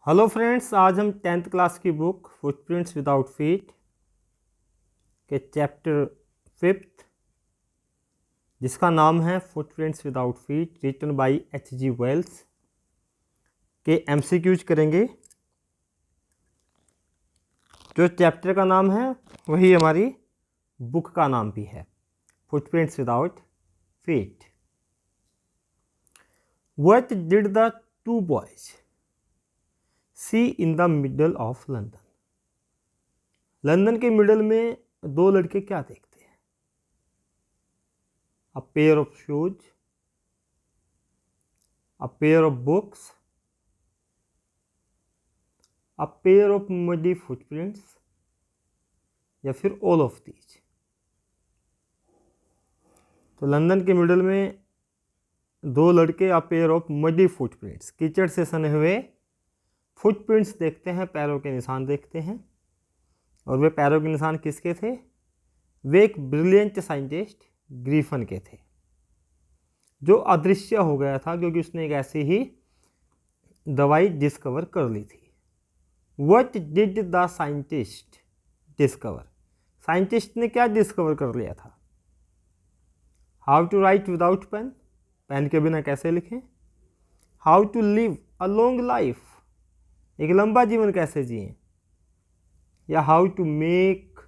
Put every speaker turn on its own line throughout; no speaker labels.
Hello friends, आज हम 10th class की बुक फुटप्रिंट्स विदाउट फीट के चैप्टर 5 जिसका नाम है footprints without feet written by H.G. Wells के MCQs करेंगे। जो चैप्टर का नाम है वही हमारी बुक का नाम भी है, footprints without feet. What did the two boys see in the middle of London. London के मिडल में दो लड़के क्या देखते हैं? A pair of shoes, a pair of books, a pair of muddy footprints, या फिर ऑल ऑफ दीज। तो लंदन के मिडल में दो लड़के a pair of muddy footprints, कीचड़ से सने हुए फुटप्रिंट्स देखते हैं, पैरों के निशान देखते हैं। और वे पैरों के निशान किसके थे? वे एक ब्रिलियंट साइंटिस्ट ग्रीफन के थे, जो अदृश्य हो गया था क्योंकि उसने एक ऐसी ही दवाई डिस्कवर कर ली थी। What did the scientist discover? Scientist ने क्या डिस्कवर कर लिया था? How to write without pen, pen के बिना कैसे लिखें। How to live a long life, एक लंबा जीवन कैसे जिए। या how to make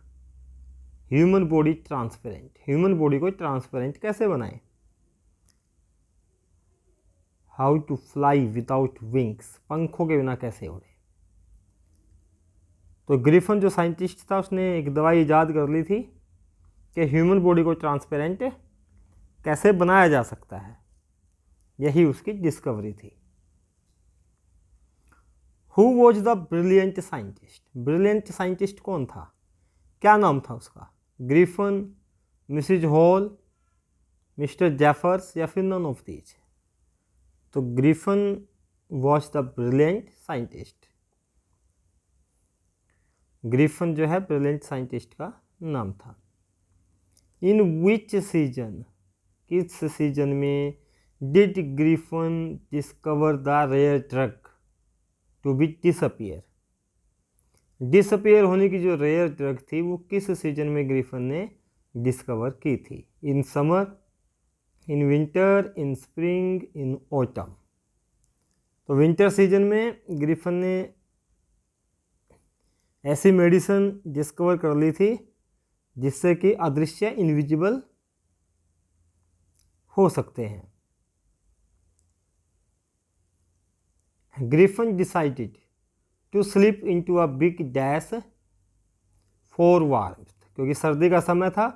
human body transparent, human body को ट्रांसपेरेंट कैसे बनाएं। How to fly without wings, पंखों के बिना कैसे उड़े। तो ग्रिफन जो साइंटिस्ट था उसने एक दवाई ईजाद कर ली थी कि ह्यूमन बॉडी को ट्रांसपेरेंट कैसे बनाया जा सकता है। यही उसकी डिस्कवरी थी। Who was the brilliant scientist, brilliant scientist कौन था? क्या नाम था उसका? Griffin, Mrs Hall, Mr Jaffers, या फिर नन ऑफ दीज। तो Griffin was the brilliant scientist. Griffin जो है ब्रिलियंट साइंटिस्ट का नाम था। इन विच सीजन, किस सीजन में did Griffin discover the rare drug to be disappear. Disappear होने की जो रेयर ड्रग थी वो किस सीजन में ग्रिफन ने डिस्कवर की थी? In summer, in winter, in spring, in autumn. तो विंटर सीजन में ग्रिफन ने ऐसी मेडिसिन डिस्कवर कर ली थी जिससे कि अदृश्य, इनविजिबल हो सकते हैं। Griffin decided to sleep into a big dash for warmth, क्योंकि सर्दी का समय था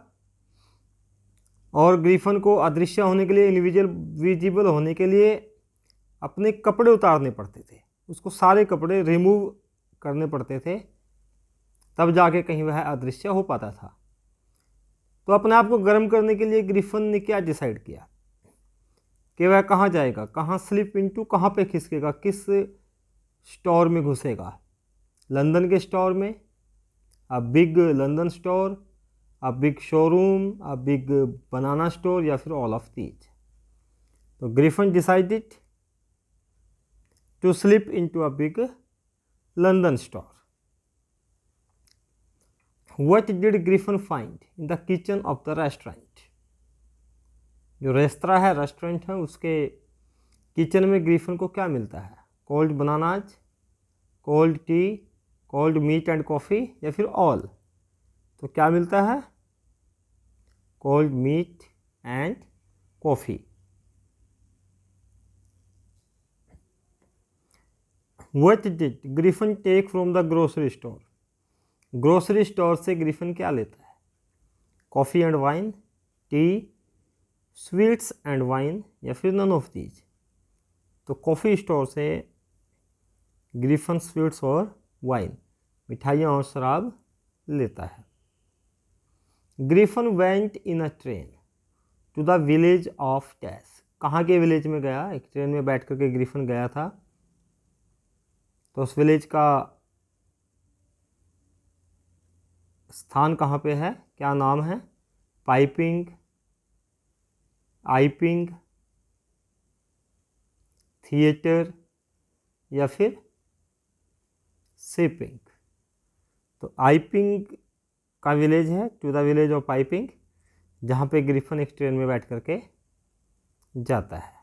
और ग्रिफन को अदृश्य होने के लिए, इनविजिबल होने के लिए अपने कपड़े उतारने पड़ते थे। उसको सारे कपड़े रिमूव करने पड़ते थे, तब जाके कहीं वह अदृश्य हो पाता था। तो अपने आप को गर्म करने के लिए ग्रिफन ने क्या डिसाइड किया कि वह कहाँ जाएगा, कहाँ स्लिप इनटू, कहाँ पे खिसकेगा, किस स्टोर में घुसेगा। लंदन के स्टोर में, a big London store, a big showroom, a big banana store, या फिर ऑल ऑफ दीज। तो Griffin decided to slip into a big London store. What did Griffin find in the kitchen of the restaurant? जो restaurant है, restaurant है, उसके kitchen में Griffin को क्या मिलता है? Cold bananas, cold tea, cold meat and coffee, या फिर ऑल। तो क्या मिलता है? Cold meat and coffee. What did Griffin take from the grocery store? Grocery store से ग्रिफन क्या लेता है? Coffee and wine, tea, sweets and wine, या फिर नन ऑफ दीज। तो कॉफ़ी स्टोर से ग्रिफन स्वीट्स और वाइन, मिठाइयाँ और शराब लेता है। Griffin went in a train to the village of dash, कहाँ के विलेज में गया? एक ट्रेन में बैठ करके ग्रिफन गया था, तो उस विलेज का स्थान कहाँ पे है, क्या नाम है? पाइपिंग, आइपिंग, थिएटर, या फिर शिपिंग। तो आइपिंग का विलेज है, टू द विलेज ऑफ आइपिंग, जहाँ पे ग्रिफन एक ट्रेन में बैठ करके जाता है।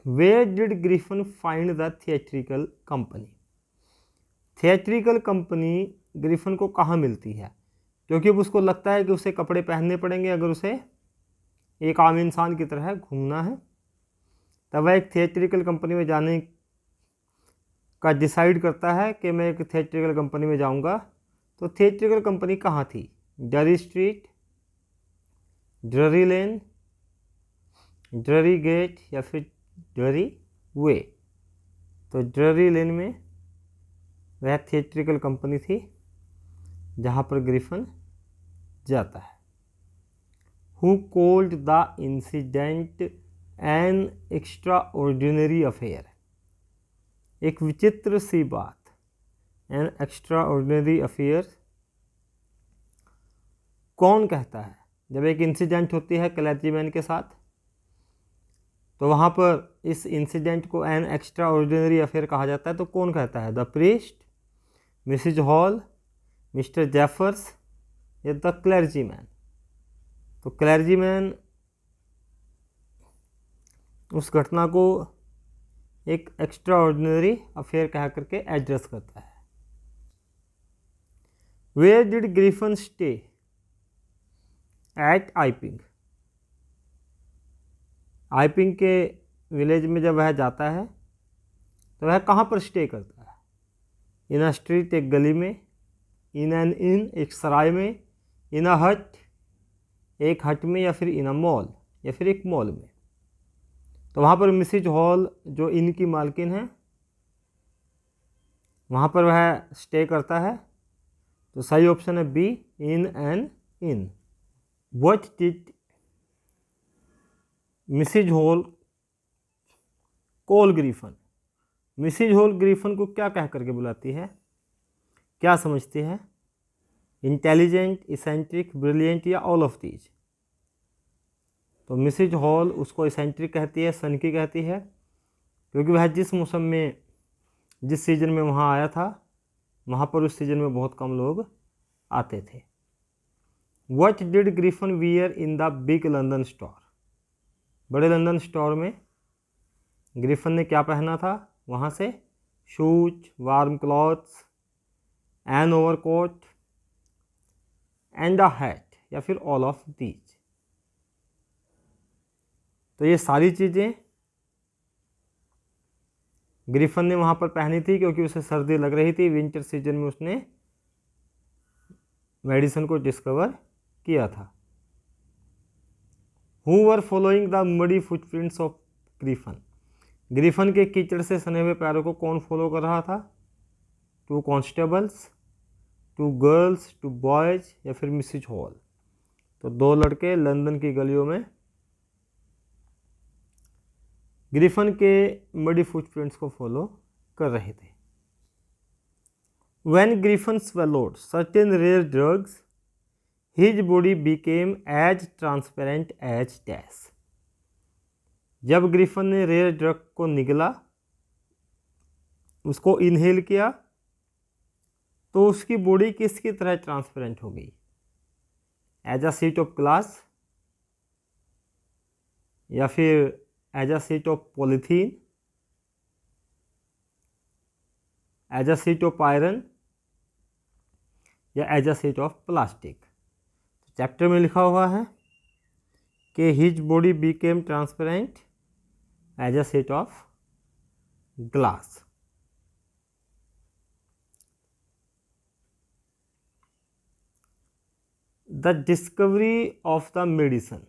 Where did Griffin find the theatrical company? Theatrical company Griffin को कहाँ मिलती है? क्योंकि अब उसको लगता है कि उसे कपड़े पहनने पड़ेंगे अगर उसे एक आम इंसान की तरह घूमना है, तब वह एक थिएट्रिकल कंपनी में जाने का डिसाइड करता है कि मैं एक थिएट्रिकल कंपनी में जाऊंगा। तो थिएट्रिकल कंपनी कहाँ थी? डरी स्ट्रीट, ड्ररी लेन, ड्ररी गेट या फिर ड्ररी वे? तो ड्ररी लेन में वह थिएट्रिकल कंपनी थी जहाँ पर ग्रिफन जाता है। Who called the incident an extra ordinary affair? एक विचित्र सी बात, एन एक्स्ट्रा ऑर्डिनरी अफेयर कौन कहता है? जब एक इंसिडेंट होती है क्लैर्जीमैन के साथ, तो वहाँ पर इस इंसिडेंट को एन एक्स्ट्रा ऑर्डिनरी अफेयर कहा जाता है। तो कौन कहता है? The priest, Mrs Hall, Mr Jaffers या द क्लैर्जीमैन? तो क्लैर्जीमैन उस घटना को एक एक्स्ट्रा ऑर्डिनरी अफेयर कह करके एड्रेस करता है। Where did Griffin stay? At Iping. Iping के विलेज में जब वह जाता है तो वह कहाँ पर स्टे करता है? इन अ स्ट्रीट, एक गली में, इन एन इन, एक सराय में, इन अ हट, एक हट में, या फिर इन अ मॉल, या फिर एक मॉल में? तो वहाँ पर मिसिज हॉल जो इन की मालकिन है, वहाँ पर वह स्टे करता है। तो सही ऑप्शन है B, in an inn. What did Mrs Hall call Griffin? Mrs Hall Griffin को क्या कह करके बुलाती है? क्या समझती है? इंटेलिजेंट, इसेंट्रिक, ब्रिलियंट या ऑल ऑफ दीज? तो मिसिज हॉल उसको इसेंट्रिक कहती है, सनकी कहती है, क्योंकि वह जिस मौसम में, जिस सीजन में वहाँ आया था, वहाँ पर उस सीजन में बहुत कम लोग आते थे। What did Griffin wear in the big London store? बड़े लंदन स्टोर में ग्रिफन ने क्या पहना था? वहाँ से shoes, warm clothes, an overcoat and a hat, या फिर ऑल ऑफ दीज? तो ये सारी चीज़ें ग्रिफन ने वहाँ पर पहनी थी क्योंकि उसे सर्दी लग रही थी। विंटर सीजन में उसने मेडिसिन को डिस्कवर किया था। Who were following the muddy footprints of Griffin? Griffin के कीचड़ से सने हुए पैरों को कौन फॉलो कर रहा था? Two constables, two girls, two boys या फिर मिसिज हॉल? तो दो लड़के लंदन की गलियों में ग्रिफन के मडी फुटप्रिंट्स को फॉलो कर रहे थे। When Griffin swallowed certain rare drugs, his body became as transparent as dash. जब ग्रिफन ने रेयर ड्रग को निगला, उसको इनहेल किया, तो उसकी बॉडी किसकी तरह ट्रांसपेरेंट हो गई? As a sheet of glass, या फिर as a sheet of polythene, as a sheet of iron, या as a sheet of plastic? Chapter में लिखा हुआ है कि his body became transparent as a sheet of glass. The discovery of the medicine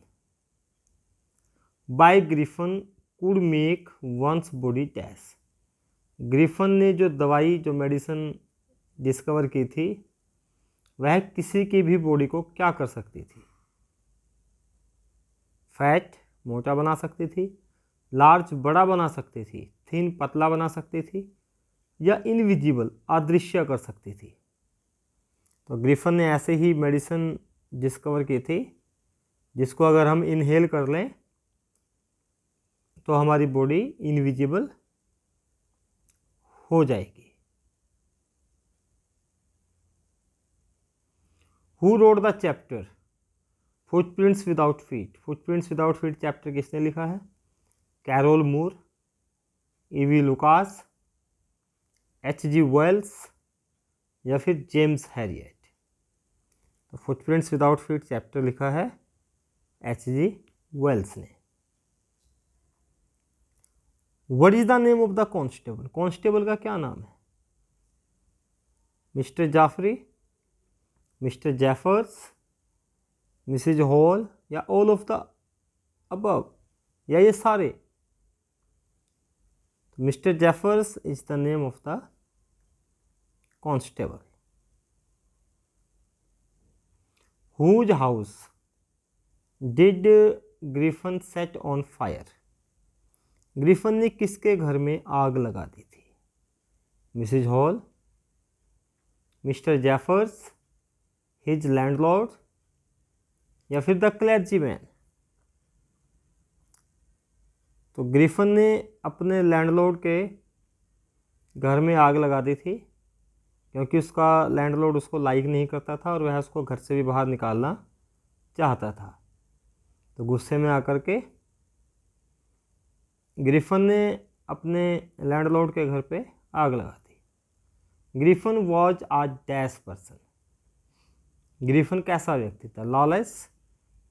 by Griffin could make one's body dash. Griffin ने जो दवाई, जो मेडिसिन डिस्कवर की थी, वह किसी की भी बॉडी को क्या कर सकती थी? फैट, मोटा बना सकती थी, लार्ज, बड़ा बना सकती थी, थिन, पतला बना सकती थी, या इनविजिबल, अदृश्य कर सकती थी? तो ग्रिफन ने ऐसे ही मेडिसिन डिस्कवर की थी जिसको अगर हम इनहेल कर लें तो हमारी बॉडी इनविजिबल हो जाएगी। Who wrote the chapter footprints without feet? Footprints without feet chapter किसने लिखा है? Carol Moore, E V Lucas, H.G. Wells या फिर जेम्स हैरियट? तो फुटप्रिंट्स विदाउट फीट चैप्टर लिखा है H.G. वेल्स ने। What is the name of the constable? Constable का क्या नाम है? Mr Jafri, Mr Jaffers, Mrs Hall या ऑल ऑफ द अबव या ये सारे? Mr Jaffers is the name of the constable. Whose house did Griffin set on fire? Griffin ने किसके घर में आग लगा दी थी? Mrs Hall, Mr Jaffers, his landlord या फिर द क्लर्जीमैन? तो ग्रिफन ने अपने लैंडलॉर्ड के घर में आग लगा दी थी क्योंकि उसका लैंडलॉर्ड उसको लाइक नहीं करता था और वह उसको घर से भी बाहर निकालना चाहता था। तो गुस्से में आकर के ग्रिफन ने अपने लैंडलॉर्ड के घर पे आग लगा दी। Griffin was a dash person? Griffin कैसा व्यक्ति था? लॉलेस,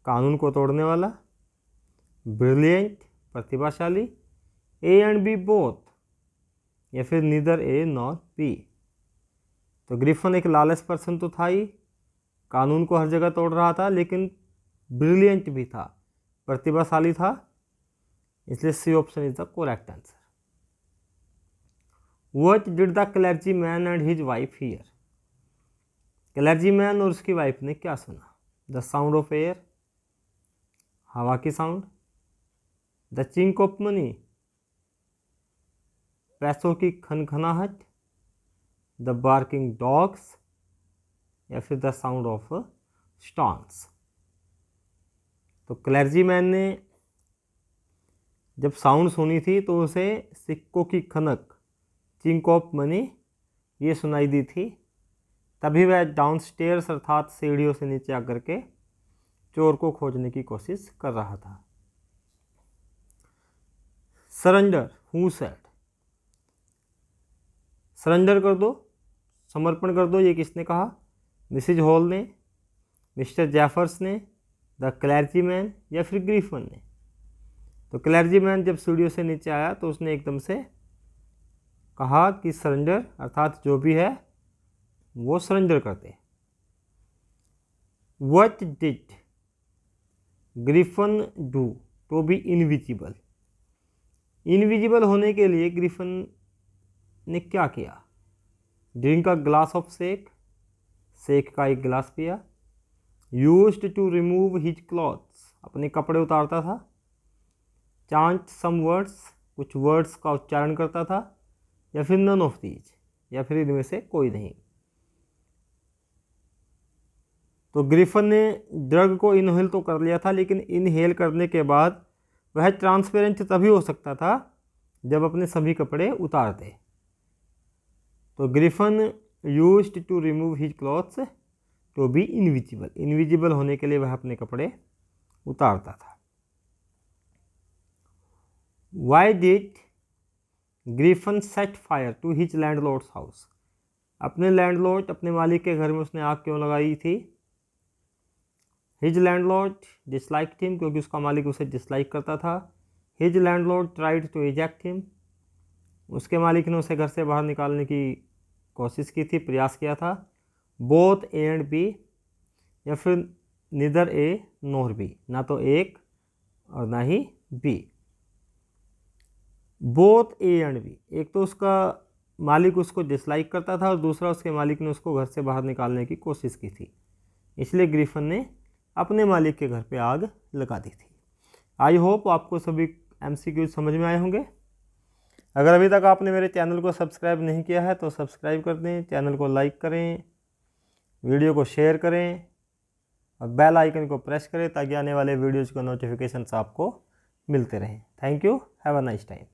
कानून को तोड़ने वाला, ब्रिलियंट, प्रतिभाशाली, ए एंड बी बोथ या फिर नीदर ए नॉर बी? तो ग्रिफन एक लॉलेस पर्सन तो था ही, कानून को हर जगह तोड़ रहा था, लेकिन ब्रिलियंट भी था, प्रतिभाशाली था, इसलिए C option is the correct answer. What did the clergy man and his wife hear? Clergy man और उसकी वाइफ ने क्या सुना? द साउंड ऑफ एयर, हवा की sound, the chink of money, पैसों की खनखनाहट, द बार्किंग डॉग्स या फिर द साउंड ऑफ स्टॉन्स? तो क्लर्जी मैन ने जब साउंड सुनी थी तो उसे सिक्कों की खनक, चिंक ऑफ मनी, ये सुनाई दी थी। तभी वह डाउनस्टेयर्स अर्थात सीढ़ियों से नीचे आकर के चोर को खोजने की कोशिश कर रहा था। Surrender, who said? सरेंडर कर दो, समर्पण कर दो, ये किसने कहा? मिसेज हॉल ने, मिस्टर जेफर्स ने, द क्लर्जीमैन या फिर ग्रिफन ने? तो क्लर्जीमैन जब सीढ़ियों से नीचे आया तो उसने एकदम से कहा कि सरेंडर, अर्थात जो भी है वो सरेंडर करते। What did Griffin do to be invisible? Invisible होने के लिए ग्रिफन ने क्या किया? Drink a glass of shake, shake का एक गिलास पिया। Used to remove his clothes, अपने कपड़े उतारता था। चांट सम वर्ड्स, कुछ वर्ड्स का उच्चारण करता था, या फिर नन ऑफ दीज, या फिर इनमें से कोई नहीं। तो ग्रिफन ने ड्रग को इनहेल तो कर लिया था, लेकिन इनहेल करने के बाद वह ट्रांसपेरेंट तभी हो सकता था जब अपने सभी कपड़े उतार दे। तो Griffin used to remove his clothes to be invisible, invisible होने के लिए वह अपने कपड़े उतारता था। Why did Griffin set fire to his landlord's house? अपने लैंडलॉर्ड, अपने मालिक के घर में उसने आग क्यों लगाई थी? हिज लैंडलॉर्ड डिसलाइक्ड हिम, क्योंकि उसका मालिक उसे डिसलाइक करता था। His landlord tried to eject him, उसके मालिक ने उसे घर से बाहर निकालने की कोशिश की थी, प्रयास किया था। बोथ ए एंड बी या फिर निदर ए नोर बी, ना तो एक और ना ही b. Both a and b, एक तो उसका मालिक उसको डिसलाइक करता था और दूसरा उसके मालिक ने उसको घर से बाहर निकालने की कोशिश की थी, इसलिए ग्रिफन ने अपने मालिक के घर पे आग लगा दी थी। आई होप आपको सभी MCQ समझ में आए होंगे। अगर अभी तक आपने मेरे चैनल को सब्सक्राइब नहीं किया है तो सब्सक्राइब कर दें, चैनल को लाइक करें, वीडियो को शेयर करें और बेल आइकन को प्रेस करें ताकि आने वाले वीडियोज़ का नोटिफिकेशंस आपको मिलते रहें। Thank you, have a nice time.